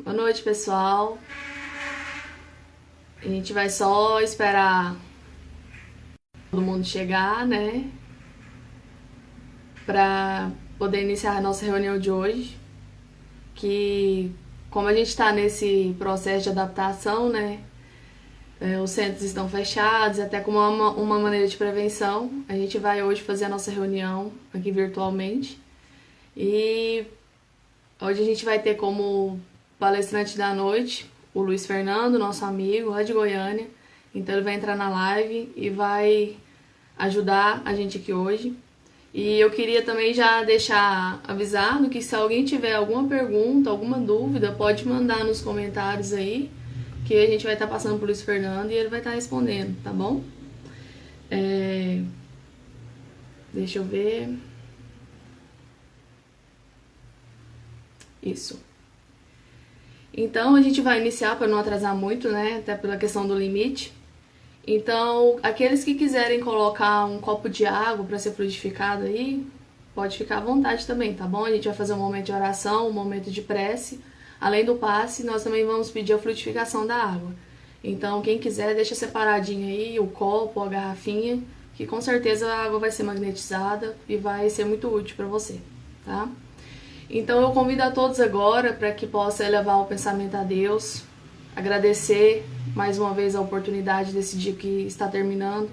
Boa noite, pessoal. A gente vai só esperar todo mundo chegar, né? Pra poder iniciar a nossa reunião de hoje. Que, como a gente está nesse processo de adaptação, né? Os centros estão fechados, até como uma maneira de prevenção. A gente vai hoje fazer a nossa reunião aqui virtualmente. E hoje a gente vai ter como palestrante da noite o Luiz Fernando, nosso amigo lá de Goiânia. Então ele vai entrar na live e vai ajudar a gente aqui hoje. E eu queria também já deixar avisado que se alguém tiver alguma pergunta, alguma dúvida, pode mandar nos comentários aí, que a gente vai estar passando pro Luiz Fernando e ele vai estar respondendo, tá bom? Deixa eu ver. Isso. Então a gente vai iniciar para não atrasar muito, né? Até pela questão do limite. Então, aqueles que quiserem colocar um copo de água para ser fluidificado aí, pode ficar à vontade também, tá bom? A gente vai fazer um momento de oração, um momento de prece. Além do passe, nós também vamos pedir a fluidificação da água. Então, quem quiser, deixa separadinho aí o copo, a garrafinha, que com certeza a água vai ser magnetizada e vai ser muito útil para você, tá? Então, eu convido a todos agora para que possa elevar o pensamento a Deus, agradecer mais uma vez a oportunidade desse dia que está terminando,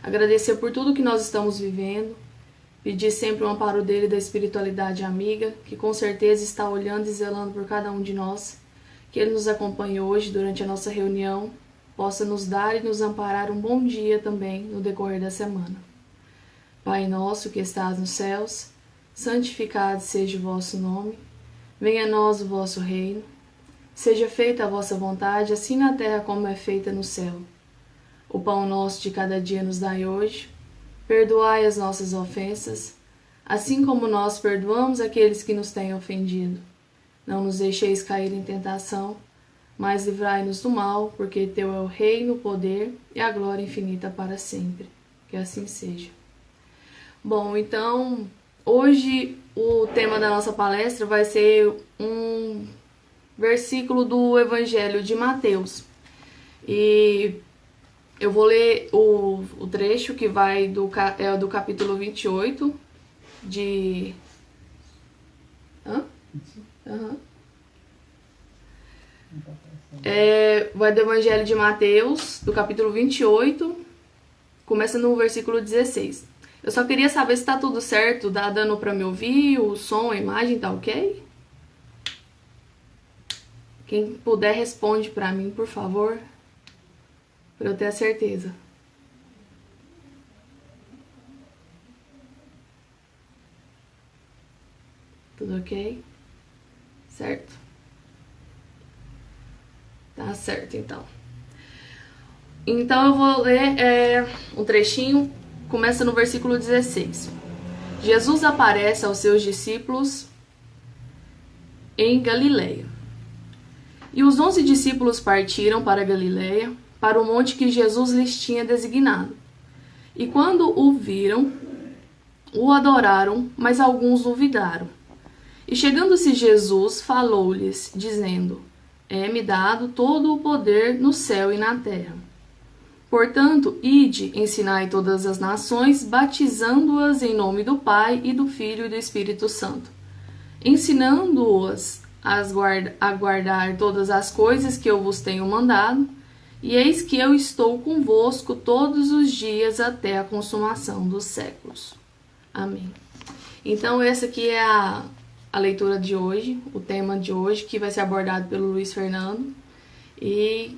agradecer por tudo que nós estamos vivendo, pedir sempre o amparo dele da espiritualidade amiga, que com certeza está olhando e zelando por cada um de nós, que ele nos acompanhe hoje durante a nossa reunião, possa nos dar e nos amparar um bom dia também no decorrer da semana. Pai nosso que estás nos céus, santificado seja o vosso nome, venha a nós o vosso reino, seja feita a vossa vontade, assim na terra como é feita no céu. O pão nosso de cada dia nos dai hoje. Perdoai as nossas ofensas, assim como nós perdoamos aqueles que nos têm ofendido. Não nos deixeis cair em tentação, mas livrai-nos do mal, porque teu é o reino, o poder e a glória infinita para sempre. Que assim seja. Bom, então, hoje o tema da nossa palestra vai ser um versículo do Evangelho de Mateus. E eu vou ler o trecho que vai do capítulo 28 de... Hã? Uhum. Vai do Evangelho de Mateus, do capítulo 28, começa no versículo 16. Eu só queria saber se tá tudo certo, tá dando pra me ouvir, o som, a imagem tá ok? Quem puder responde pra mim, por favor, pra eu ter a certeza. Tudo ok? Certo? Tá certo, então. Então eu vou ler um trechinho, começa no versículo 16. Jesus aparece aos seus discípulos em Galileia. E os 11 discípulos partiram para Galileia, para o monte que Jesus lhes tinha designado. E quando o viram, o adoraram, mas alguns duvidaram. E chegando-se Jesus, falou-lhes, dizendo: É-me dado todo o poder no céu e na terra. Portanto, ide, ensinai todas as nações, batizando-as em nome do Pai e do Filho e do Espírito Santo, ensinando-as a guardar todas as coisas que eu vos tenho mandado, e eis que eu estou convosco todos os dias até a consumação dos séculos. Amém. Então, essa aqui é a leitura de hoje, o tema de hoje, que vai ser abordado pelo Luiz Fernando. E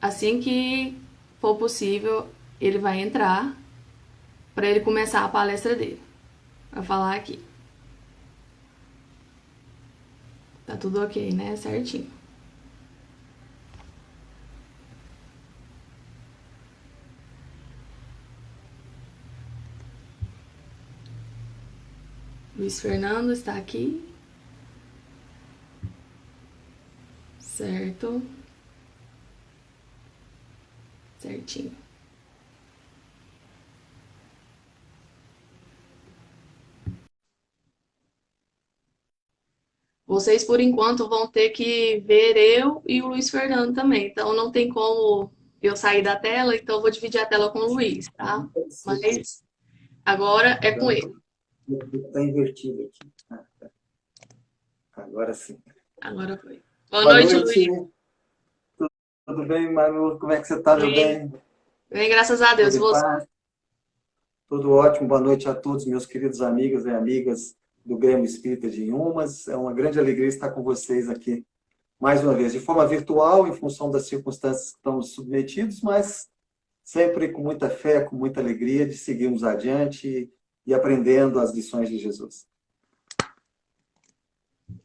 assim que for possível, ele vai entrar para ele começar a palestra dele. Vai falar aqui. Tá tudo ok, né? Certinho. Luiz Fernando está aqui. Certo. Certinho. Vocês, por enquanto, vão ter que ver eu e o Luiz Fernando também. Então, não tem como eu sair da tela, então eu vou dividir a tela com o Luiz, tá? Mas agora é com ele. Está invertido aqui. Agora sim. Agora foi. Boa Boa noite, noite. Luiz. Tudo bem, Manu? Como é que você está, meu Bem, bem? bem, graças a Deus. Tudo E em você? paz? Tudo ótimo. Boa noite a todos, meus queridos amigos e amigas do Grêmio Espírita de Inhumas. É uma grande alegria estar com vocês aqui mais uma vez, de forma virtual, em função das circunstâncias que estamos submetidos, mas sempre com muita fé, com muita alegria de seguirmos adiante e aprendendo as lições de Jesus.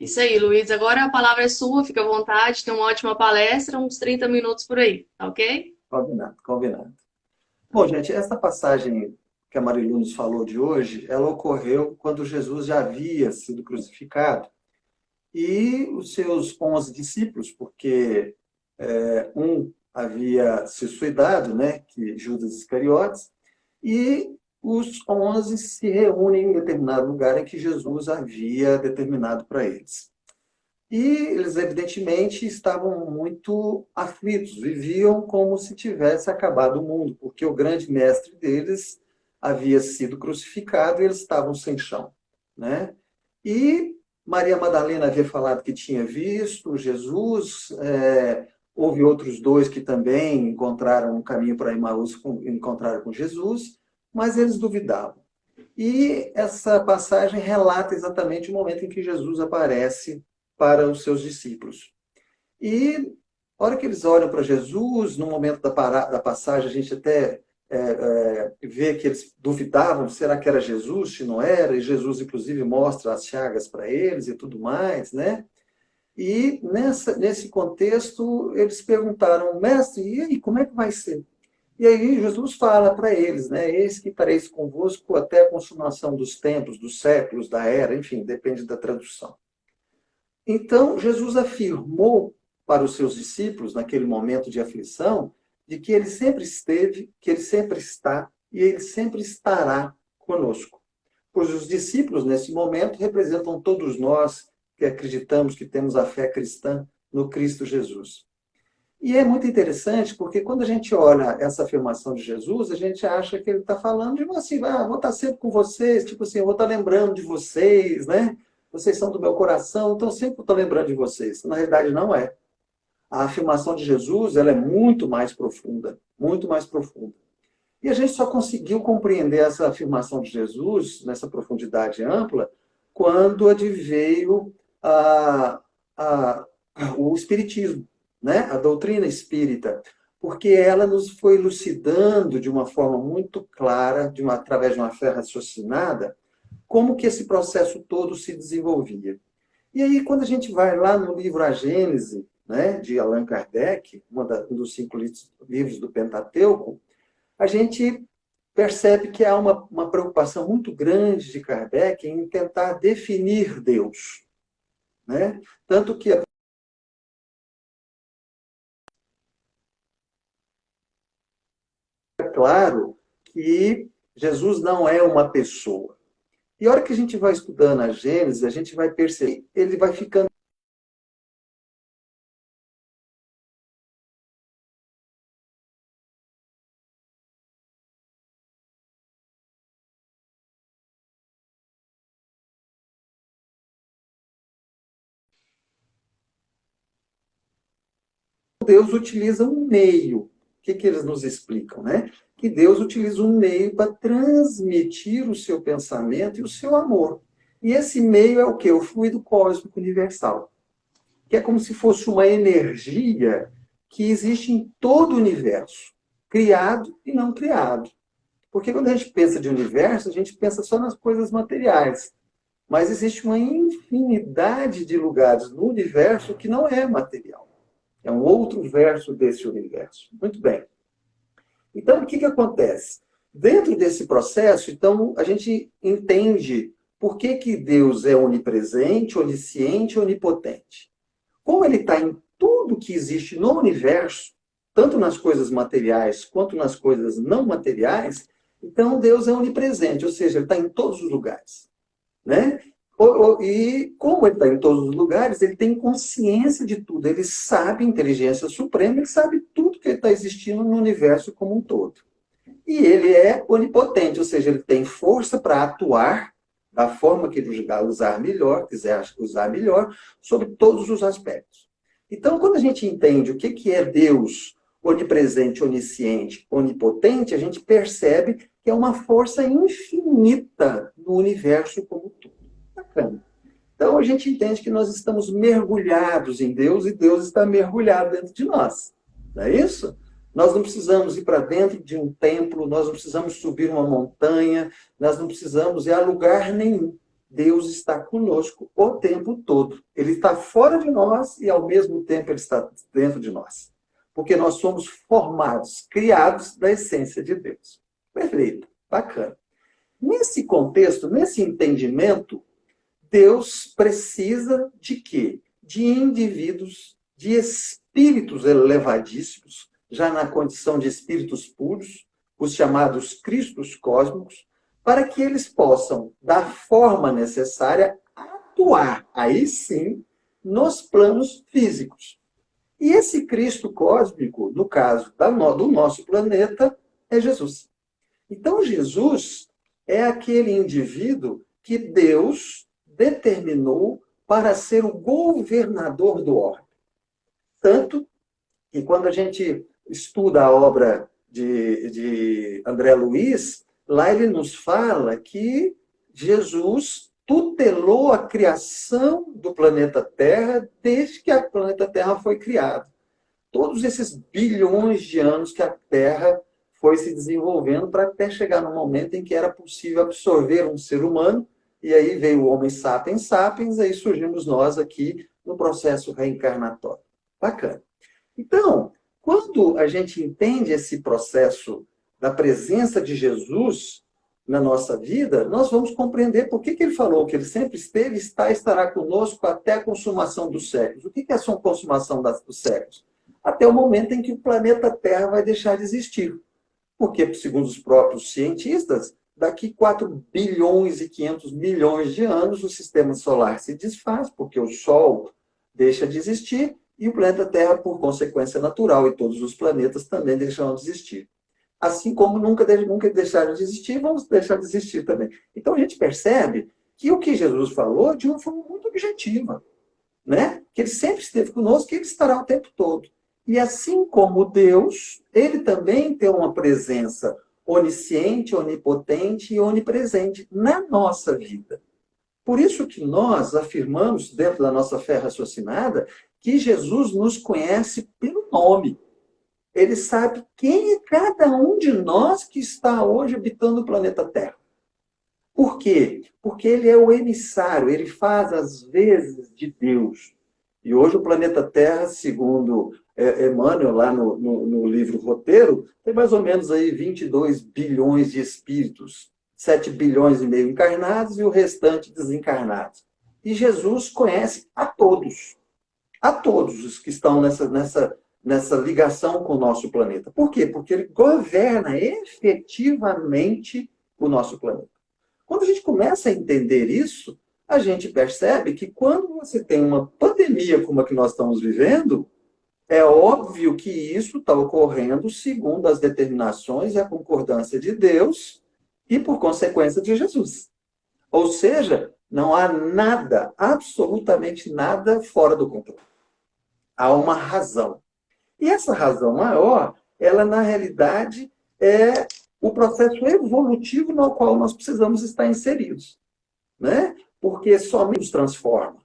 Isso aí, Luiz. Agora a palavra é sua, fica à vontade. Tem uma ótima palestra, uns 30 minutos por aí, tá ok? Combinado, combinado. Bom, gente, essa passagem que a Marilu nos falou de hoje, ela ocorreu quando Jesus já havia sido crucificado e os seus 11 discípulos, porque um havia se suicidado, né, que Judas Iscariotes, e os 11 se reúnem em determinado lugar em que Jesus havia determinado para eles. E eles, evidentemente, estavam muito aflitos, viviam como se tivesse acabado o mundo, porque o grande mestre deles havia sido crucificado e eles estavam sem chão, né? E Maria Madalena havia falado que tinha visto Jesus, houve outros dois que também encontraram um caminho para Emaús, encontraram com Jesus, mas eles duvidavam. E essa passagem relata exatamente o momento em que Jesus aparece para os seus discípulos. E a hora que eles olham para Jesus, no momento da passagem, a gente até vê que eles duvidavam, será que era Jesus, se não era? E Jesus, inclusive, mostra as chagas para eles e tudo mais, né? E nesse contexto, eles perguntaram, mestre, e aí, como é que vai ser? E aí Jesus fala para eles, né? Eis que estareis convosco até a consumação dos tempos, dos séculos, da era, enfim, depende da tradução. Então, Jesus afirmou para os seus discípulos, naquele momento de aflição, de que ele sempre esteve, que ele sempre está e ele sempre estará conosco. Pois os discípulos, nesse momento, representam todos nós que acreditamos que temos a fé cristã no Cristo Jesus. E é muito interessante porque quando a gente olha essa afirmação de Jesus, a gente acha que ele está falando de assim, vou estar sempre com vocês, tipo assim, eu vou estar lembrando de vocês, né? Vocês são do meu coração, então sempre estou lembrando de vocês. Na realidade, não é. A afirmação de Jesus, ela é muito mais profunda, muito mais profunda. E a gente só conseguiu compreender essa afirmação de Jesus, nessa profundidade ampla, quando adveio a, o Espiritismo, né? A doutrina espírita, porque ela nos foi elucidando de uma forma muito clara, através de uma fé raciocinada, como que esse processo todo se desenvolvia. E aí, quando a gente vai lá no livro A Gênese, né, de Allan Kardec, um dos 5 livros do Pentateuco, a gente percebe que há uma preocupação muito grande de Kardec em tentar definir Deus, né? Tanto que é claro que Jesus não é uma pessoa. E a hora que a gente vai estudando a Gênesis, a gente vai perceber, ele vai ficando. Deus utiliza um meio. O que eles nos explicam, né? Que Deus utiliza um meio para transmitir o seu pensamento e o seu amor. E esse meio é o quê? O fluido cósmico universal, que é como se fosse uma energia que existe em todo o universo, criado e não criado. Porque quando a gente pensa de universo, a gente pensa só nas coisas materiais. Mas existe uma infinidade de lugares no universo que não é material. É um outro verso desse universo. Muito bem. Então, o que acontece? Dentro desse processo, então, a gente entende por que Deus é onipresente, onisciente, onipotente. Como ele está em tudo que existe no universo, tanto nas coisas materiais quanto nas coisas não materiais, então Deus é onipresente, ou seja, ele está em todos os lugares, né? E como ele está em todos os lugares, ele tem consciência de tudo. Ele sabe inteligência suprema, ele sabe tudo que está existindo no universo como um todo. E ele é onipotente, ou seja, ele tem força para atuar da forma que ele usar melhor, quiser usar melhor, sobre todos os aspectos. Então, quando a gente entende o que é Deus onipresente, onisciente, onipotente, a gente percebe que é uma força infinita no universo como um todo. Bacana. Então, a gente entende que nós estamos mergulhados em Deus e Deus está mergulhado dentro de nós. Não é isso? Nós não precisamos ir para dentro de um templo, nós não precisamos subir uma montanha, nós não precisamos ir a lugar nenhum. Deus está conosco o tempo todo. Ele está fora de nós e, ao mesmo tempo, ele está dentro de nós. Porque nós somos formados, criados da essência de Deus. Perfeito, bacana. Nesse contexto, nesse entendimento, Deus precisa de quê? De indivíduos, de espíritos elevadíssimos, já na condição de espíritos puros, os chamados Cristos cósmicos, para que eles possam, da forma necessária, atuar, aí sim, nos planos físicos. E esse Cristo cósmico, no caso do nosso planeta, é Jesus. Então, Jesus é aquele indivíduo que Deus determinou para ser o governador do orbe. Tanto que quando a gente estuda a obra de André Luiz, lá ele nos fala que Jesus tutelou a criação do planeta Terra desde que o planeta Terra foi criado. Todos esses bilhões de anos que a Terra foi se desenvolvendo para até chegar no momento em que era possível absorver um ser humano, e aí veio o Homo sapiens sapiens, aí surgimos nós aqui no processo reencarnatório. Bacana. Então, quando a gente entende esse processo da presença de Jesus na nossa vida, nós vamos compreender por que ele falou que ele sempre esteve, está e estará conosco até a consumação dos séculos. O que é a sua consumação dos séculos? Até o momento em que o planeta Terra vai deixar de existir. Porque, segundo os próprios cientistas, daqui 4 bilhões e 500 milhões de anos o sistema solar se desfaz, porque o Sol deixa de existir e o planeta Terra, por consequência natural, e todos os planetas também deixarão de existir. Assim como nunca deixaram de existir, vamos deixar de existir também. Então a gente percebe que o que Jesus falou de uma forma muito objetiva, né? Que ele sempre esteve conosco, que ele estará o tempo todo. E assim como Deus, ele também tem uma presença onisciente, onipotente e onipresente na nossa vida. Por isso que nós afirmamos, dentro da nossa fé raciocinada, que Jesus nos conhece pelo nome. Ele sabe quem é cada um de nós que está hoje habitando o planeta Terra. Por quê? Porque ele é o emissário, ele faz as vezes de Deus. E hoje o planeta Terra, segundo Emmanuel, lá no livro Roteiro, tem mais ou menos aí 22 bilhões de espíritos, 7 bilhões e meio encarnados e o restante desencarnados. E Jesus conhece a todos os que estão nessa ligação com o nosso planeta. Por quê? Porque ele governa efetivamente o nosso planeta. Quando a gente começa a entender isso, a gente percebe que quando você tem uma pandemia como a que nós estamos vivendo, é óbvio que isso está ocorrendo segundo as determinações e a concordância de Deus e por consequência de Jesus. Ou seja, não há nada, absolutamente nada fora do controle. Há uma razão. E essa razão maior, ela na realidade é o processo evolutivo no qual nós precisamos estar inseridos, né? Porque somente nos transforma.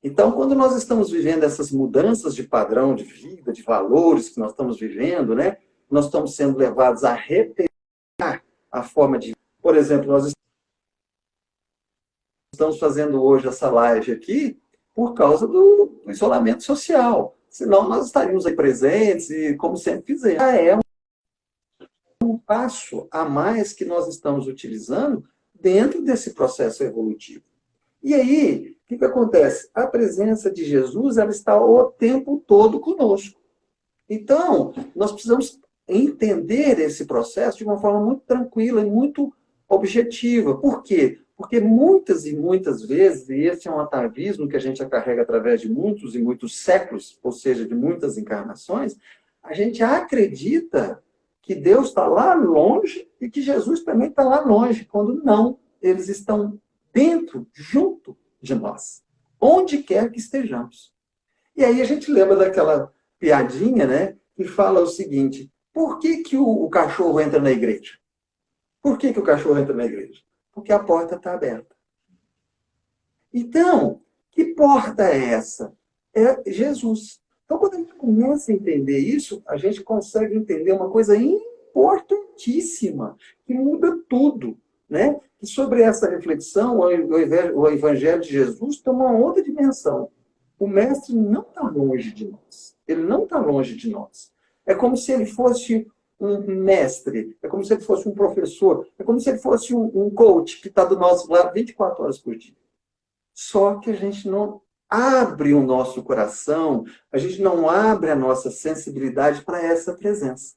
Então, quando nós estamos vivendo essas mudanças de padrão de vida, de valores que nós estamos vivendo, né? Nós estamos sendo levados a repensar a forma de... Por exemplo, nós estamos fazendo hoje essa live aqui por causa do isolamento social. Senão nós estaríamos aí presentes e como sempre fizemos. É um passo a mais que nós estamos utilizando dentro desse processo evolutivo. E aí, o que acontece? A presença de Jesus, ela está o tempo todo conosco. Então, nós precisamos entender esse processo de uma forma muito tranquila e muito objetiva. Por quê? Porque muitas e muitas vezes, e esse é um atavismo que a gente carrega através de muitos e muitos séculos, ou seja, de muitas encarnações, a gente acredita que Deus está lá longe e que Jesus também está lá longe, quando não, eles estão dentro, junto de nós, onde quer que estejamos. E aí a gente lembra daquela piadinha, né, que fala o seguinte: por que que o cachorro entra na igreja? Por que que o cachorro entra na igreja? Porque a porta está aberta. Então, que porta é essa? É Jesus. Então, quando a gente começa a entender isso, a gente consegue entender uma coisa importantíssima, que muda tudo, né? E sobre essa reflexão, o Evangelho de Jesus toma uma outra dimensão. O Mestre não está longe de nós. Ele não está longe de nós. É como se ele fosse um mestre, é como se ele fosse um professor, é como se ele fosse um coach que está do nosso lado 24 horas por dia. Só que a gente não abre o nosso coração, a gente não abre a nossa sensibilidade para essa presença.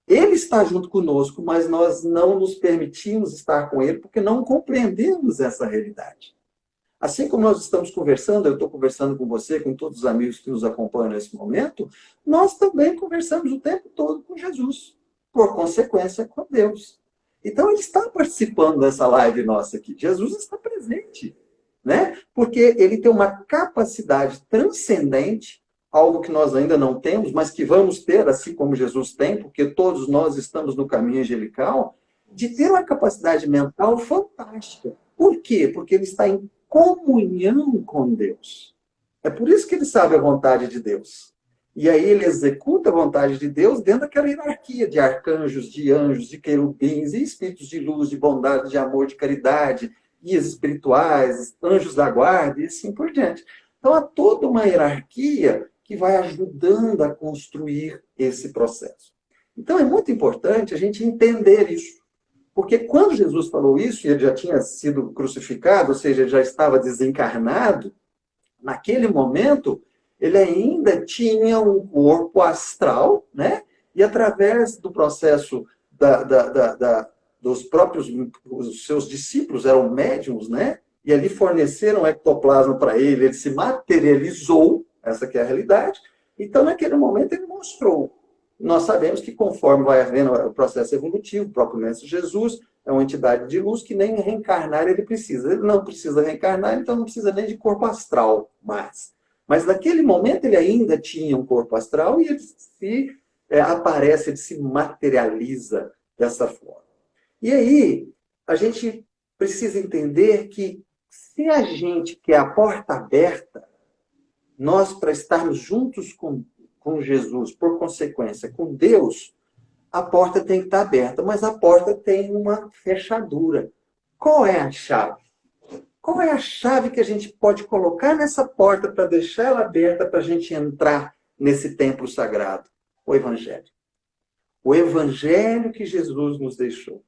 Ele está junto conosco, mas nós não nos permitimos estar com ele porque não compreendemos essa realidade. Assim como nós estamos conversando, eu estou conversando com você, com todos os amigos que nos acompanham nesse momento, nós também conversamos o tempo todo com Jesus, por consequência, com Deus. Então, ele está participando dessa live nossa aqui. Jesus está presente, né? Porque ele tem uma capacidade transcendente, algo que nós ainda não temos, mas que vamos ter, assim como Jesus tem, porque todos nós estamos no caminho angelical, de ter uma capacidade mental fantástica. Por quê? Porque ele está em comunhão com Deus. É por isso que ele sabe a vontade de Deus. E aí ele executa a vontade de Deus dentro daquela hierarquia de arcanjos, de anjos, de querubins, e espíritos de luz, de bondade, de amor, de caridade, guias espirituais, anjos da guarda e assim por diante. Então há toda uma hierarquia que vai ajudando a construir esse processo. Então é muito importante a gente entender isso. Porque quando Jesus falou isso, e ele já tinha sido crucificado, ou seja, ele já estava desencarnado, naquele momento, ele ainda tinha um corpo astral, né? E através do processo dos próprios, os seus discípulos eram médiums, né? E ali forneceram ectoplasma para ele, ele se materializou, essa que é a realidade. Então, naquele momento, ele mostrou. Nós sabemos que conforme vai havendo o processo evolutivo, o próprio Mestre Jesus é uma entidade de luz que nem reencarnar ele precisa. Ele não precisa reencarnar, então não precisa nem de corpo astral mais. Mas naquele momento ele ainda tinha um corpo astral e ele se aparece, ele se materializa dessa forma. E aí, a gente precisa entender que se a gente quer a porta aberta, nós, para estarmos juntos com Jesus, por consequência, com Deus, a porta tem que estar aberta, mas a porta tem uma fechadura. Qual é a chave? Qual é a chave que a gente pode colocar nessa porta para deixar ela aberta para a gente entrar nesse templo sagrado? O Evangelho. O Evangelho que Jesus nos deixou.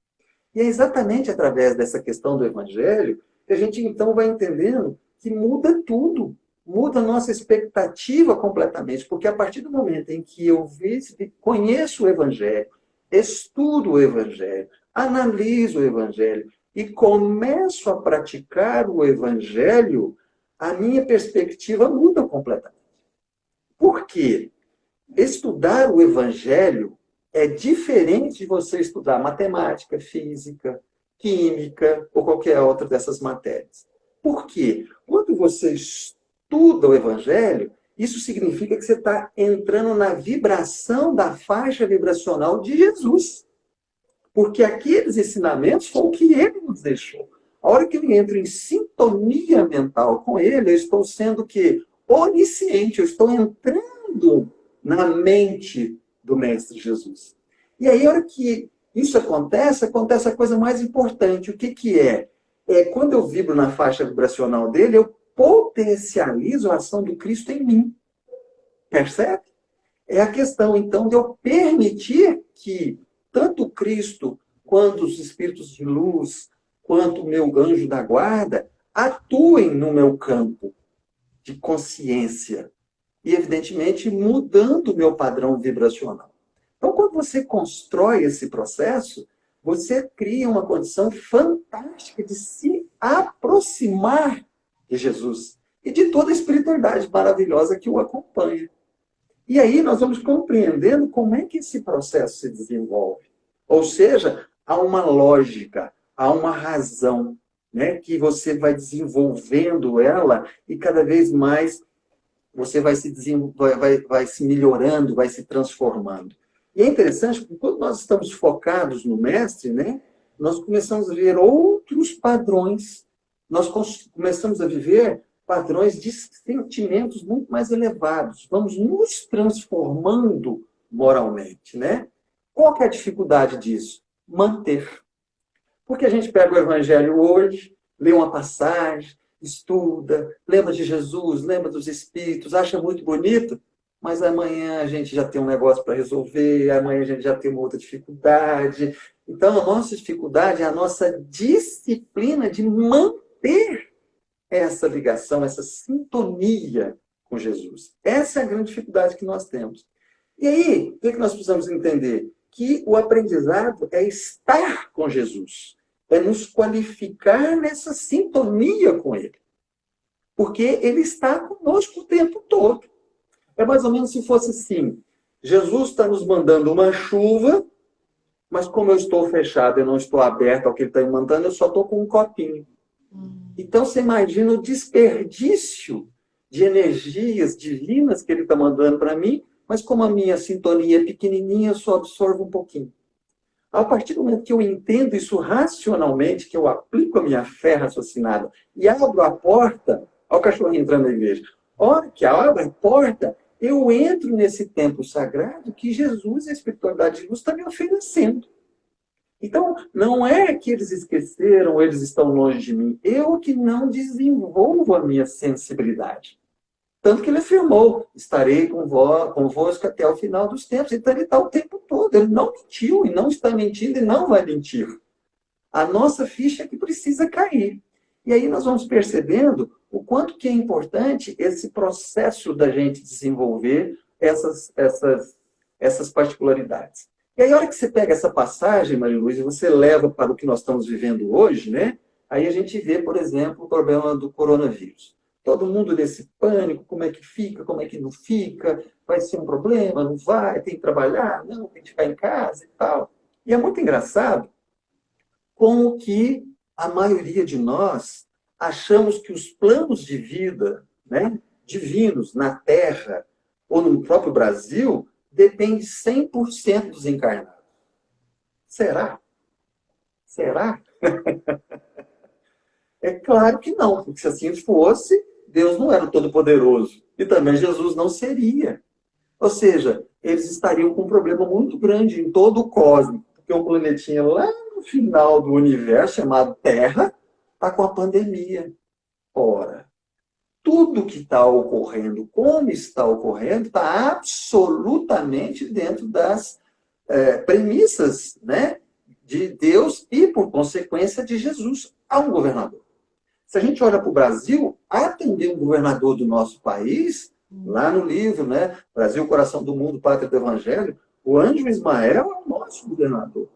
E é exatamente através dessa questão do Evangelho que a gente então vai entendendo que muda tudo. Muda a nossa expectativa completamente, porque a partir do momento em que eu conheço o Evangelho, estudo o Evangelho, analiso o Evangelho e começo a praticar o Evangelho, a minha perspectiva muda completamente. Por quê? Estudar o Evangelho é diferente de você estudar matemática, física, química ou qualquer outra dessas matérias. Por quê? Quando você estuda o Evangelho, isso significa que você está entrando na vibração da faixa vibracional de Jesus. Porque aqueles ensinamentos foram o que ele nos deixou. A hora que eu entro em sintonia mental com ele, eu estou sendo o quê? Onisciente, eu estou entrando na mente do Mestre Jesus. E aí, a hora que isso acontece a coisa mais importante. O que que é? Quando eu vibro na faixa vibracional dele, eu potencializo a ação do Cristo em mim. Percebe? É a questão, então, de eu permitir que tanto o Cristo, quanto os espíritos de luz, quanto o meu anjo da guarda, atuem no meu campo de consciência. E, evidentemente, mudando o meu padrão vibracional. Então, quando você constrói esse processo, você cria uma condição fantástica de se aproximar de Jesus e de toda a espiritualidade maravilhosa que o acompanha. E aí nós vamos compreendendo como é que esse processo se desenvolve. Ou seja, há uma lógica, há uma razão, né, que você vai desenvolvendo ela e cada vez mais você vai vai se melhorando, vai se transformando. E é interessante, porque quando nós estamos focados no Mestre, né, nós começamos a ver outros padrões. Nós começamos a viver padrões de sentimentos muito mais elevados. Vamos nos transformando moralmente, né? Qual que é a dificuldade disso? Manter. Porque a gente pega o Evangelho hoje, lê uma passagem, estuda, lembra de Jesus, lembra dos Espíritos, acha muito bonito, mas amanhã a gente já tem um negócio para resolver, amanhã a gente já tem uma outra dificuldade. Então, a nossa dificuldade é a nossa disciplina de manter essa ligação, essa sintonia com Jesus. Essa é a grande dificuldade que nós temos. E aí, o que nós precisamos entender? Que o aprendizado é estar com Jesus, é nos qualificar nessa sintonia com Ele. Porque Ele está conosco o tempo todo. É mais ou menos se fosse assim, Jesus está nos mandando uma chuva, mas como eu estou fechado, eu não estou aberto ao que Ele está me mandando, eu só estou com um copinho. Então, você imagina o desperdício de energias divinas que Ele está mandando para mim, mas como a minha sintonia é pequenininha, eu só absorvo um pouquinho. A partir do momento que eu entendo isso racionalmente, que eu aplico a minha fé raciocinada e abro a porta, olha o cachorrinho entrando na igreja, a hora que abro a porta, eu entro nesse templo sagrado que Jesus e a espiritualidade de luz está me oferecendo. Então, não é que eles esqueceram, eles estão longe de mim. Eu que não desenvolvo a minha sensibilidade. Tanto que ele afirmou, estarei convosco até o final dos tempos. Então, ele está o tempo todo. Ele não mentiu, e não está mentindo, e não vai mentir. A nossa ficha é que precisa cair. E aí nós vamos percebendo o quanto que é importante esse processo da gente desenvolver essas particularidades. E aí, a hora que você pega essa passagem, Maria Luísa, e você leva para o que nós estamos vivendo hoje, né? Aí a gente vê, por exemplo, o problema do coronavírus. Todo mundo nesse pânico, como é que fica, como é que não fica, vai ser um problema, não vai, tem que trabalhar, não, tem que ficar em casa e tal. E é muito engraçado como que a maioria de nós achamos que os planos de vida, né, divinos na Terra ou no próprio Brasil depende 100% dos encarnados. Será? Será? É claro que não, porque se assim fosse, Deus não era o Todo-Poderoso. E também Jesus não seria. Ou seja, eles estariam com um problema muito grande em todo o cosmos, porque um planetinha lá no final do universo, chamado Terra, está com a pandemia. Ora, tudo que está ocorrendo, como está ocorrendo, está absolutamente dentro das premissas, né, de Deus e, por consequência, de Jesus. Há um governador. Se a gente olha para o Brasil, atender um governador do nosso país, lá no livro, né, Brasil, Coração do Mundo, Pátria do Evangelho, o Anjo Ismael é o nosso governador.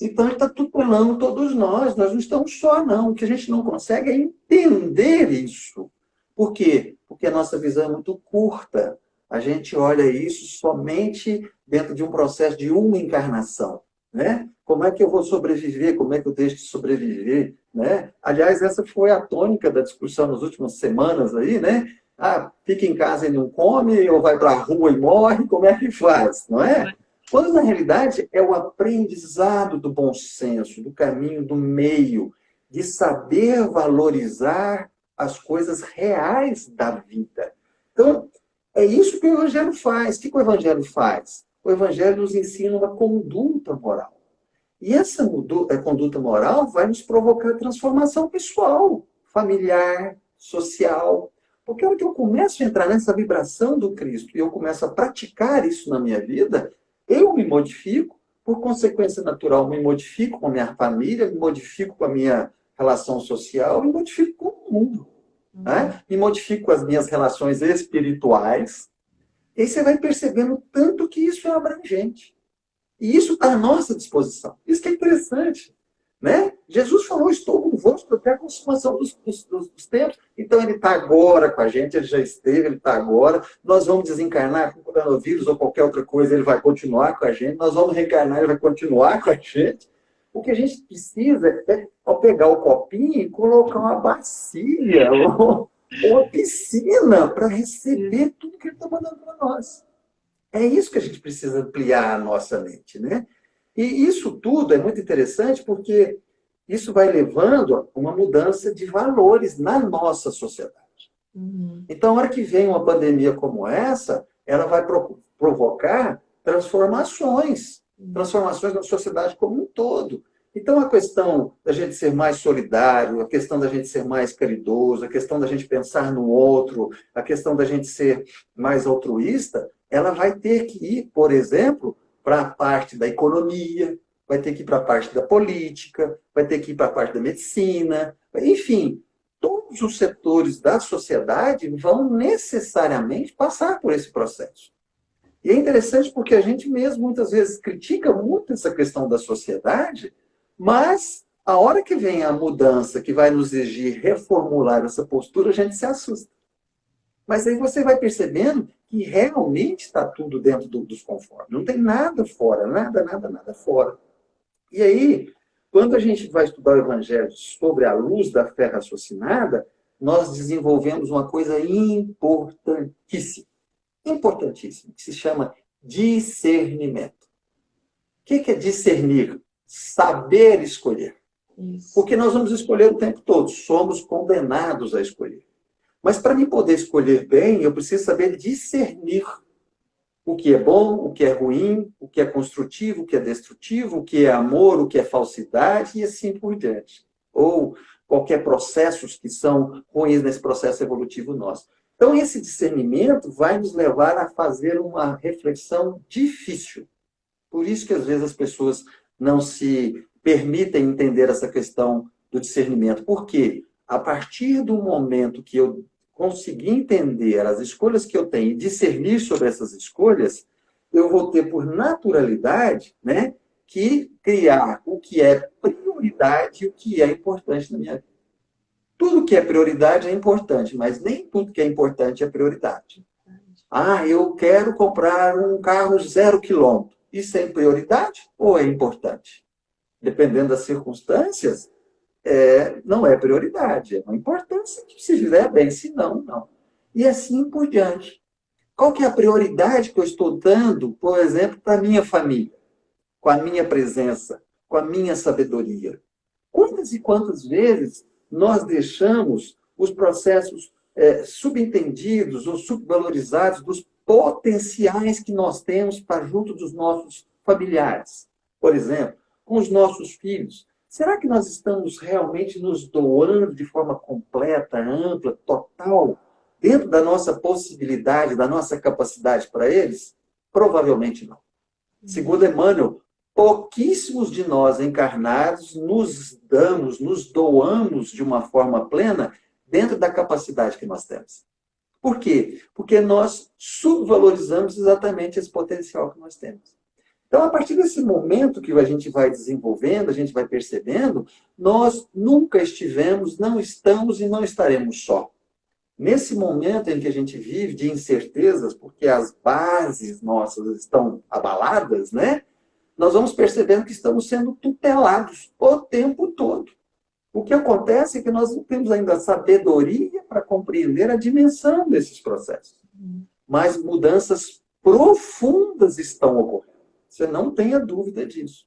Então, ele está tutelando todos nós não estamos só, não. O que a gente não consegue é entender isso. Por quê? Porque a nossa visão é muito curta. A gente olha isso somente dentro de um processo de uma encarnação, né? Como é que eu vou sobreviver? Como é que eu deixo de sobreviver? Né? Aliás, essa foi a tônica da discussão nas últimas semanas aí, né? Ah, fica em casa e não come, ou vai para a rua e morre, como é que faz? Não é? Quando, na realidade, é o aprendizado do bom senso, do caminho do meio, de saber valorizar as coisas reais da vida. Então, é isso que o Evangelho faz. O que o Evangelho faz? O Evangelho nos ensina uma conduta moral. E essa conduta moral vai nos provocar transformação pessoal, familiar, social. Porque a hora que eu começo a entrar nessa vibração do Cristo e eu começo a praticar isso na minha vida, eu me modifico, por consequência natural, me modifico com a minha família, me modifico com a minha relação social, me modifico com o mundo. Né? Me modifico com as minhas relações espirituais. E aí você vai percebendo tanto que isso é abrangente. E isso está à nossa disposição. Isso que é interessante. né? Jesus falou, estou convosco até a consumação dos tempos. Então, ele está agora com a gente, ele já esteve, ele está agora. Nós vamos desencarnar com o coronavírus ou qualquer outra coisa, ele vai continuar com a gente. Nós vamos reencarnar, ele vai continuar com a gente. O que a gente precisa é, ao pegar o copinho e colocar uma bacia ou uma piscina para receber tudo que ele está mandando para nós. É isso que a gente precisa ampliar a nossa mente, né? E isso tudo é muito interessante porque isso vai levando a uma mudança de valores na nossa sociedade. Então, a hora que vem uma pandemia como essa, ela vai provocar transformações na sociedade como um todo. Então, a questão da gente ser mais solidário, a questão da gente ser mais caridoso, a questão da gente pensar no outro, a questão da gente ser mais altruísta, ela vai ter que ir, por exemplo, para a parte da economia, vai ter que ir para a parte da política, vai ter que ir para a parte da medicina, enfim, todos os setores da sociedade vão necessariamente passar por esse processo. E é interessante porque a gente mesmo muitas vezes critica muito essa questão da sociedade, mas a hora que vem a mudança que vai nos exigir reformular essa postura, a gente se assusta. Mas aí você vai percebendo que realmente está tudo dentro dos conformes. Não tem nada fora, nada fora. E aí, quando a gente vai estudar o Evangelho sobre a luz da fé raciocinada, nós desenvolvemos uma coisa importantíssima, que se chama discernimento. O que é discernir? Saber escolher. Isso. Porque nós vamos escolher o tempo todo, somos condenados a escolher. Mas para mim poder escolher bem, eu preciso saber discernir o que é bom, o que é ruim, o que é construtivo, o que é destrutivo, o que é amor, o que é falsidade e assim por diante. Ou qualquer processos que são ruins nesse processo evolutivo nosso. Então, esse discernimento vai nos levar a fazer uma reflexão difícil. Por isso que, às vezes, as pessoas não se permitem entender essa questão do discernimento. Por quê? A partir do momento que eu conseguir entender as escolhas que eu tenho e discernir sobre essas escolhas, eu vou ter por naturalidade, né, que criar o que é prioridade e o que é importante na minha vida. Tudo que é prioridade é importante, mas nem tudo que é importante é prioridade. Ah, eu quero comprar um carro 0 quilômetro. Isso é prioridade ou é importante? Dependendo das circunstâncias, não é prioridade, é uma importância que se fizer bem, se não, não. E assim por diante. Qual que é a prioridade que eu estou dando, por exemplo, para a minha família? Com a minha presença, com a minha sabedoria? Quantas e quantas vezes nós deixamos os processos subentendidos ou subvalorizados dos potenciais que nós temos para junto dos nossos familiares? Por exemplo, com os nossos filhos. Será que nós estamos realmente nos doando de forma completa, ampla, total, dentro da nossa possibilidade, da nossa capacidade para eles? Provavelmente não. Segundo Emmanuel, pouquíssimos de nós encarnados nos doamos de uma forma plena dentro da capacidade que nós temos. Por quê? Porque nós subvalorizamos exatamente esse potencial que nós temos. Então, a partir desse momento que a gente vai desenvolvendo, a gente vai percebendo, nós nunca estivemos, não estamos e não estaremos só. Nesse momento em que a gente vive de incertezas, porque as bases nossas estão abaladas, né? Nós vamos percebendo que estamos sendo tutelados o tempo todo. O que acontece é que nós não temos ainda sabedoria para compreender a dimensão desses processos. Mas mudanças profundas estão ocorrendo. Você não tenha dúvida disso.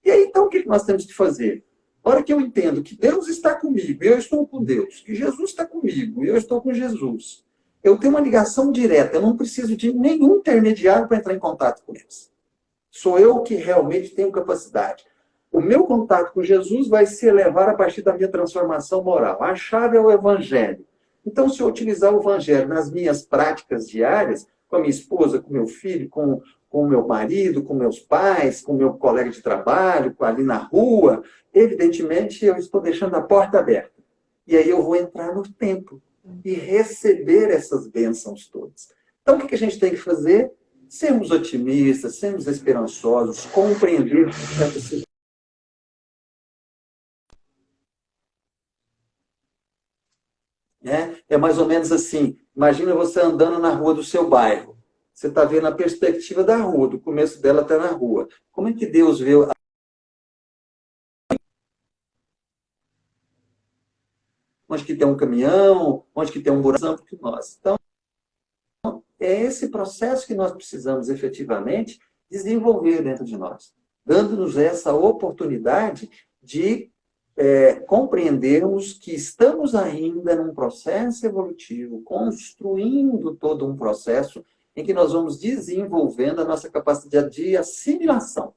E aí, então, o que nós temos que fazer? A hora que eu entendo que Deus está comigo, eu estou com Deus, que Jesus está comigo, eu estou com Jesus, eu tenho uma ligação direta, eu não preciso de nenhum intermediário para entrar em contato com eles. Sou eu que realmente tenho capacidade. O meu contato com Jesus vai se elevar a partir da minha transformação moral. A chave é o Evangelho. Então, se eu utilizar o Evangelho nas minhas práticas diárias, com a minha esposa, com meu filho, com o meu marido, com meus pais, com meu colega de trabalho, ali na rua, evidentemente eu estou deixando a porta aberta. E aí eu vou entrar no templo e receber essas bênçãos todas. Então, o que a gente tem que fazer? Sermos otimistas, sermos esperançosos, compreender É mais ou menos assim. Imagina você andando na rua do seu bairro. Você está vendo a perspectiva da rua, do começo dela até na rua. Como é que Deus vê onde que tem um caminhão, onde que tem um buraco que nós? Então, é esse processo que nós precisamos efetivamente desenvolver dentro de nós, dando-nos essa oportunidade de compreendermos que estamos ainda num processo evolutivo, construindo todo um processo em que nós vamos desenvolvendo a nossa capacidade de assimilação,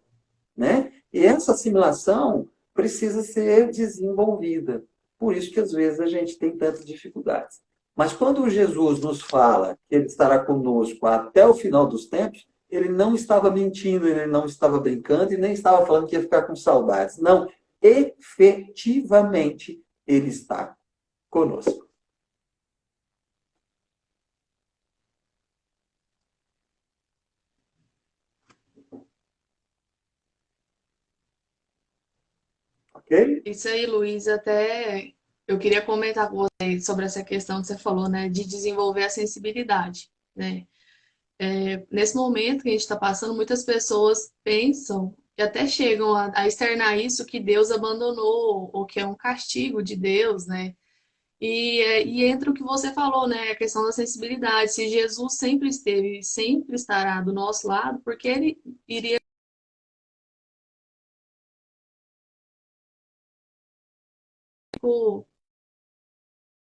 né? E essa assimilação precisa ser desenvolvida. Por isso que às vezes a gente tem tantas dificuldades. Mas quando Jesus nos fala que ele estará conosco até o final dos tempos, ele não estava mentindo, ele não estava brincando e nem estava falando que ia ficar com saudades. Não, efetivamente ele está conosco. Ok? Isso aí, Luiz, até eu queria comentar com você sobre essa questão que você falou, né, de desenvolver a sensibilidade, né? Nesse momento que a gente está passando, muitas pessoas pensam e até chegam a externar isso que Deus abandonou ou que é um castigo de Deus, né? E entra o que você falou, né? A questão da sensibilidade. Se Jesus sempre esteve, sempre estará do nosso lado, porque ele iria. Tipo,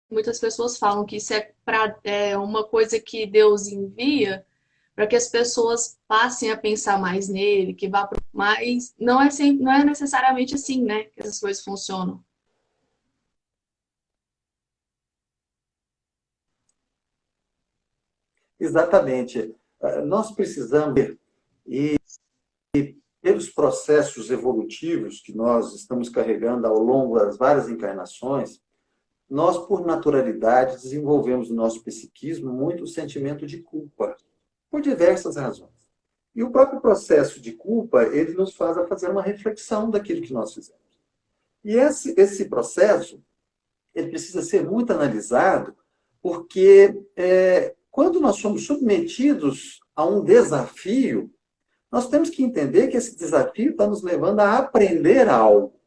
muitas pessoas falam que isso é uma coisa que Deus envia para que as pessoas passem a pensar mais nele, que vá pro... Mas não é sempre, não é necessariamente assim, né? Que essas coisas funcionam. Exatamente. Nós precisamos ver, e pelos processos evolutivos que nós estamos carregando ao longo das várias encarnações, nós, por naturalidade, desenvolvemos no nosso psiquismo muito o sentimento de culpa, por diversas razões. E o próprio processo de culpa, ele nos faz a fazer uma reflexão daquilo que nós fizemos. E esse processo, ele precisa ser muito analisado, porque quando nós somos submetidos a um desafio, nós temos que entender que esse desafio está nos levando a aprender algo.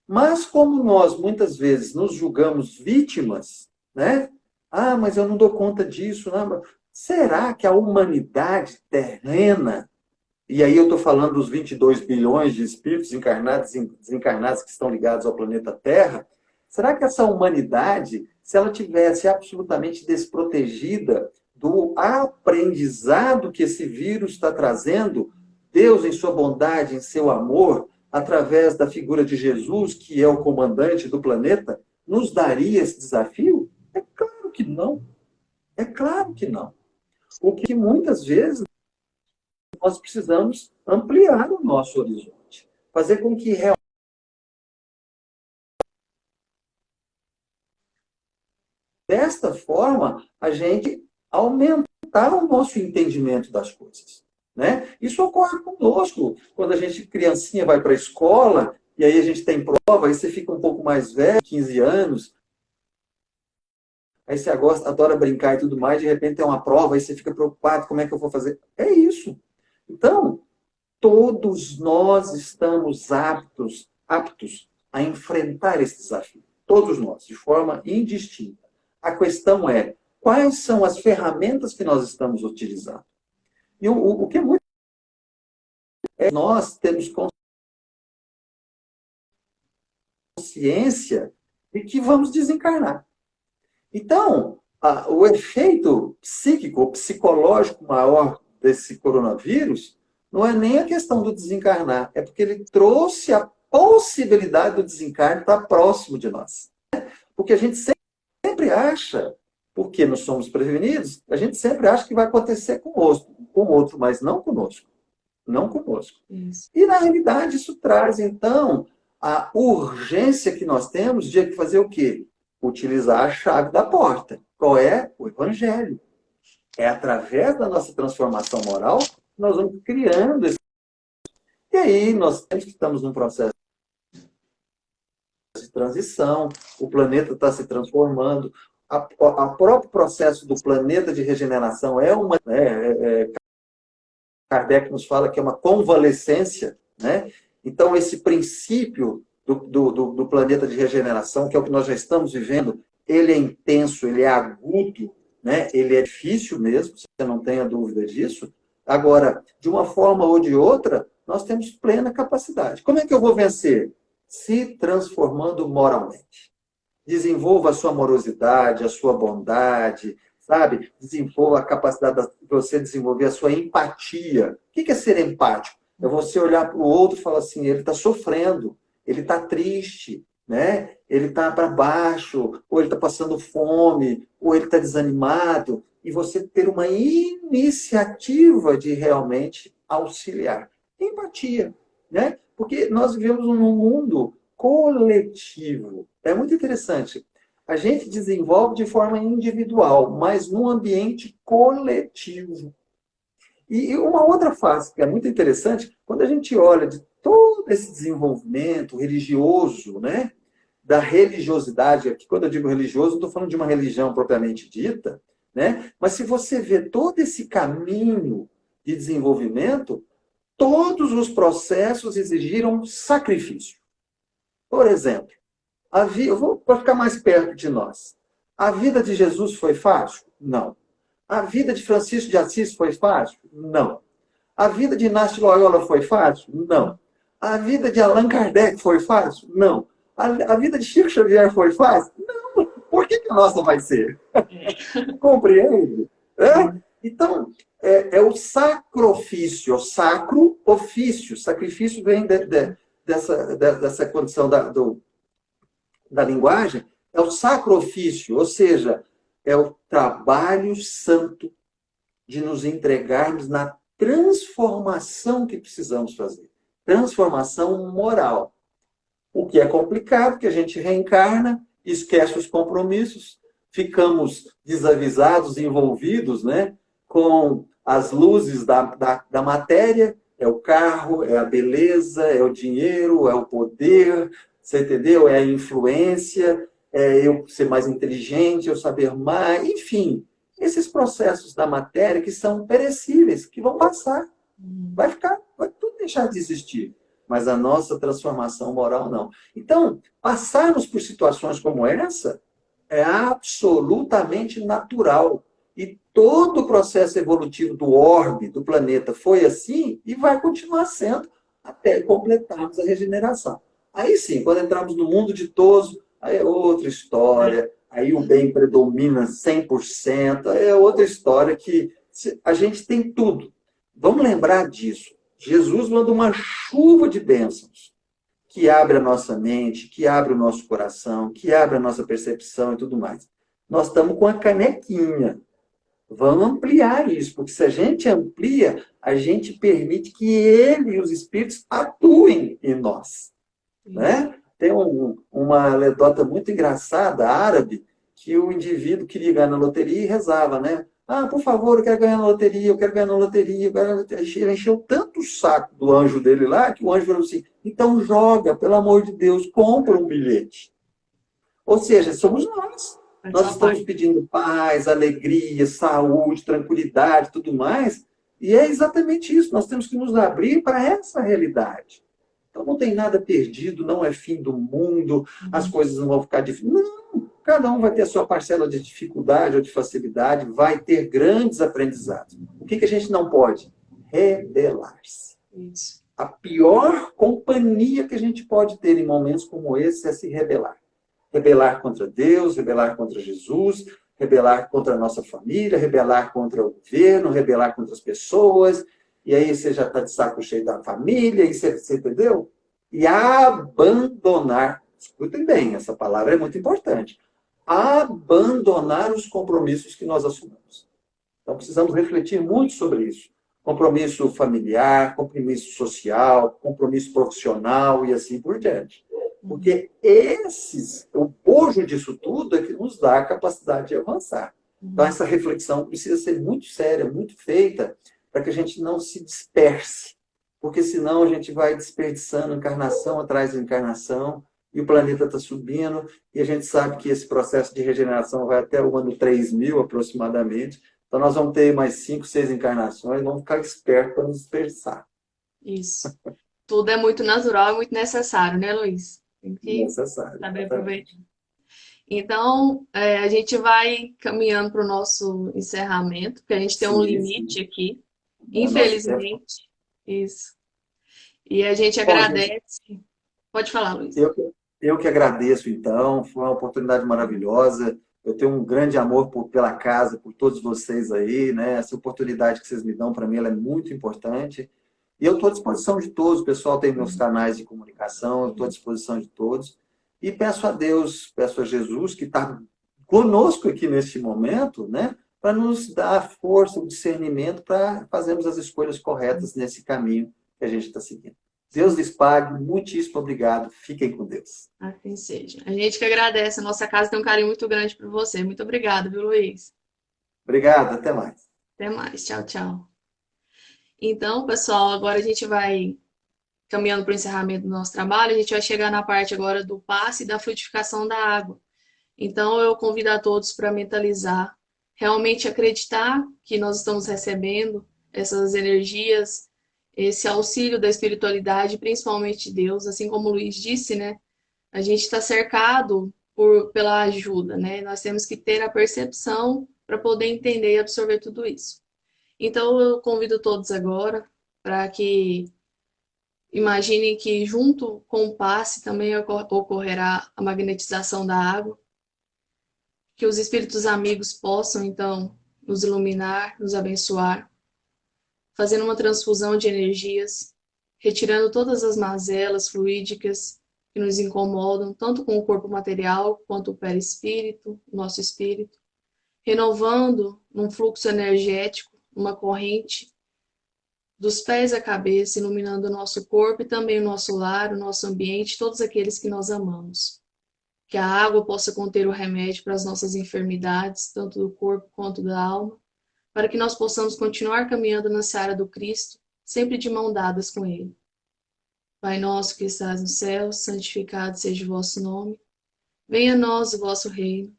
Mas como nós muitas vezes nos julgamos vítimas, né? Ah, mas eu não dou conta disso. Não. Será que a humanidade terrena, e aí eu estou falando dos 22 bilhões de espíritos encarnados e desencarnados que estão ligados ao planeta Terra, será que essa humanidade, se ela tivesse absolutamente desprotegida do aprendizado que esse vírus está trazendo, Deus, em sua bondade, em seu amor, através da figura de Jesus, que é o comandante do planeta, nos daria esse desafio? É claro que não. É claro que não. O que muitas vezes nós precisamos ampliar o nosso horizonte, fazer com que desta forma a gente aumentar o nosso entendimento das coisas. Né? Isso ocorre conosco. Quando a gente, criancinha, vai para a escola, e aí a gente tem prova, aí você fica um pouco mais velho, 15 anos, aí você adora brincar e tudo mais, de repente tem uma prova, aí você fica preocupado, como é que eu vou fazer? É isso. Então, todos nós estamos aptos a enfrentar esse desafio. Todos nós, de forma indistinta. A questão é, quais são as ferramentas que nós estamos utilizando? E o que é muito nós temos consciência de que vamos desencarnar. Então, o efeito psíquico, psicológico maior desse coronavírus não é nem a questão do desencarnar, é porque ele trouxe a possibilidade do desencarne estar próximo de nós. Porque a gente sempre acha, porque nós somos prevenidos, a gente sempre acha que vai acontecer com o outro, mas não conosco. Não conosco. Isso. E, na realidade, isso traz, então, a urgência que nós temos de fazer o quê? Utilizar a chave da porta. Qual é? O Evangelho. É através da nossa transformação moral que nós vamos criando esse... E aí, nós temos que estamos num processo de transição, o planeta está se transformando, O próprio processo do planeta de regeneração é uma... Kardec nos fala que é uma convalescência, né? Então, esse princípio do planeta de regeneração, que é o que nós já estamos vivendo, ele é intenso, ele é agudo, né? Ele é difícil mesmo, você não tenha dúvida disso. Agora, de uma forma ou de outra, nós temos plena capacidade. Como é que eu vou vencer? Se transformando moralmente. Desenvolva a sua amorosidade, a sua bondade, sabe? Desenvolva a capacidade de você desenvolver a sua empatia. O que é ser empático? É você olhar para o outro e falar assim, ele está sofrendo, ele está triste, né? Ele está para baixo, ou ele está passando fome, ou ele está desanimado, e você ter uma iniciativa de realmente auxiliar. Empatia, né? Porque nós vivemos num mundo coletivo. É muito interessante. A gente desenvolve de forma individual, mas num ambiente coletivo. E uma outra fase que é muito interessante, quando a gente olha de todo esse desenvolvimento religioso, né, da religiosidade, aqui quando eu digo religioso, não estou falando de uma religião propriamente dita, né, mas se você vê todo esse caminho de desenvolvimento, todos os processos exigiram sacrifício. Por exemplo, eu vou para ficar mais perto de nós. A vida de Jesus foi fácil? Não. A vida de Francisco de Assis foi fácil? Não. A vida de Inácio de Loyola foi fácil? Não. A vida de Allan Kardec foi fácil? Não. A vida de Chico Xavier foi fácil? Não. Por que a nossa vai ser? Compreende? Então, é o sacrifício, o sacro ofício. Sacrifício vem dessa condição da linguagem, é o sacro ofício, ou seja, é o trabalho santo de nos entregarmos na transformação que precisamos fazer. Transformação moral. O que é complicado, que a gente reencarna, esquece os compromissos, ficamos desavisados, envolvidos, né, com as luzes da matéria, é o carro, é a beleza, é o dinheiro, é o poder, você entendeu? É a influência, é eu ser mais inteligente, eu saber mais, enfim, esses processos da matéria que são perecíveis, que vão passar, vai tudo deixar de existir. Mas a nossa transformação moral não. Então, passarmos por situações como essa é absolutamente natural. E todo o processo evolutivo do orbe, do planeta, foi assim e vai continuar sendo até completarmos a regeneração. Aí sim, quando entramos no mundo ditoso, aí é outra história, aí o bem predomina 100%, aí é outra história que a gente tem tudo. Vamos lembrar disso. Jesus manda uma chuva de bênçãos que abre a nossa mente, que abre o nosso coração, que abre a nossa percepção e tudo mais. Nós estamos com a canequinha. Vamos ampliar isso, porque se a gente amplia, a gente permite que ele e os espíritos atuem em nós. Né? Tem uma anedota muito engraçada, árabe, que o indivíduo queria ganhar na loteria e rezava, né? Ah, por favor, eu quero ganhar na loteria, eu quero ganhar na loteria, eu quero ganhar na loteria. Ele encheu tanto o saco do anjo dele lá, que o anjo falou assim, então joga, pelo amor de Deus, compra um bilhete. Ou seja, somos nós. Nós estamos pedindo paz, alegria, saúde, tranquilidade, tudo mais, e é exatamente isso. Nós temos que nos abrir para essa realidade. Então não tem nada perdido, não é fim do mundo, as coisas não vão ficar difíceis. Não, cada um vai ter a sua parcela de dificuldade ou de facilidade, vai ter grandes aprendizados. O que a gente não pode? Rebelar-se. A pior companhia que a gente pode ter em momentos como esse é se rebelar. Rebelar contra Deus, rebelar contra Jesus, rebelar contra a nossa família, rebelar contra o governo, rebelar contra as pessoas. E aí você já está de saco cheio da família, e você entendeu? E abandonar, escutem bem, essa palavra é muito importante, abandonar os compromissos que nós assumimos. Então precisamos refletir muito sobre isso. Compromisso familiar, compromisso social, compromisso profissional e assim por diante. Porque o bojo disso tudo é que nos dá a capacidade de avançar. Então essa reflexão precisa ser muito séria, muito feita, para que a gente não se disperse, porque senão a gente vai desperdiçando encarnação atrás de encarnação e o planeta está subindo, e a gente sabe que esse processo de regeneração vai até o ano 3000 aproximadamente. Então nós vamos ter mais 5, 6 encarnações, vamos ficar espertos para nos dispersar. Isso. Tudo é muito natural e muito necessário, né, Luiz? Tem que Necessário, saber aproveitar. exatamente. Então, a gente vai caminhando para o nosso encerramento, porque a gente tem um Sim, sim. limite aqui, O nosso tempo. infelizmente. Isso. E a gente Bom, gente, agradece. Pode falar, Luiz. eu que agradeço, então. Foi uma oportunidade maravilhosa. Eu tenho um grande amor pela casa, por todos vocês aí, né? Essa oportunidade que vocês me dão, para mim, ela é muito importante. E eu estou à disposição de todos. O pessoal tem meus canais de comunicação, eu estou à disposição de todos. E peço a Deus, peço a Jesus, que está conosco aqui neste momento, né? Para nos dar a força, o discernimento para fazermos as escolhas corretas nesse caminho que a gente está seguindo. Deus lhes pague, muitíssimo obrigado. Fiquem com Deus. Assim seja. A gente que agradece. A nossa casa tem um carinho muito grande por você. Muito obrigada, viu, Luiz? Obrigado, até mais. Até mais. Tchau, tchau. Então, pessoal, agora a gente vai caminhando para o encerramento do nosso trabalho. A gente vai chegar na parte agora do passe e da frutificação da água. Então, eu convido a todos para mentalizar, realmente acreditar que nós estamos recebendo essas energias, esse auxílio da espiritualidade, principalmente de Deus, assim como o Luiz disse, né? A gente está cercado pela ajuda, né? Nós temos que ter a percepção para poder entender e absorver tudo isso. Então, eu convido todos agora para que imaginem que junto com o passe também ocorrerá a magnetização da água, que os espíritos amigos possam então nos iluminar, nos abençoar, fazendo uma transfusão de energias, retirando todas as mazelas fluídicas que nos incomodam, tanto com o corpo material quanto o perispírito, o nosso espírito, renovando num fluxo energético, uma corrente dos pés à cabeça, iluminando o nosso corpo e também o nosso lar, o nosso ambiente, todos aqueles que nós amamos. Que a água possa conter o remédio para as nossas enfermidades, tanto do corpo quanto da alma, para que nós possamos continuar caminhando na seara do Cristo, sempre de mão dadas com Ele. Pai nosso que estás no céu, santificado seja o vosso nome. Venha a nós o vosso reino.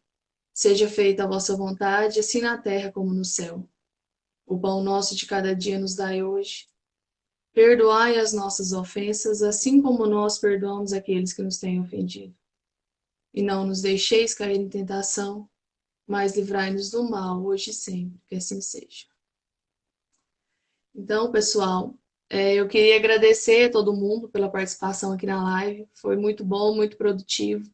Seja feita a vossa vontade, assim na terra como no céu. O pão nosso de cada dia nos dai hoje. Perdoai as nossas ofensas, assim como nós perdoamos aqueles que nos têm ofendido. E não nos deixeis cair em tentação, mas livrai-nos do mal, hoje e sempre, que assim seja. Então, pessoal, eu queria agradecer a todo mundo pela participação aqui na live. Foi muito bom, muito produtivo.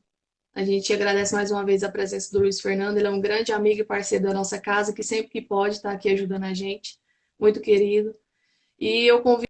A gente agradece mais uma vez a presença do Luiz Fernando. Ele é um grande amigo e parceiro da nossa casa, que sempre que pode está aqui ajudando a gente. Muito querido. E eu convido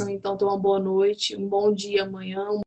então ter uma boa noite, um bom dia amanhã,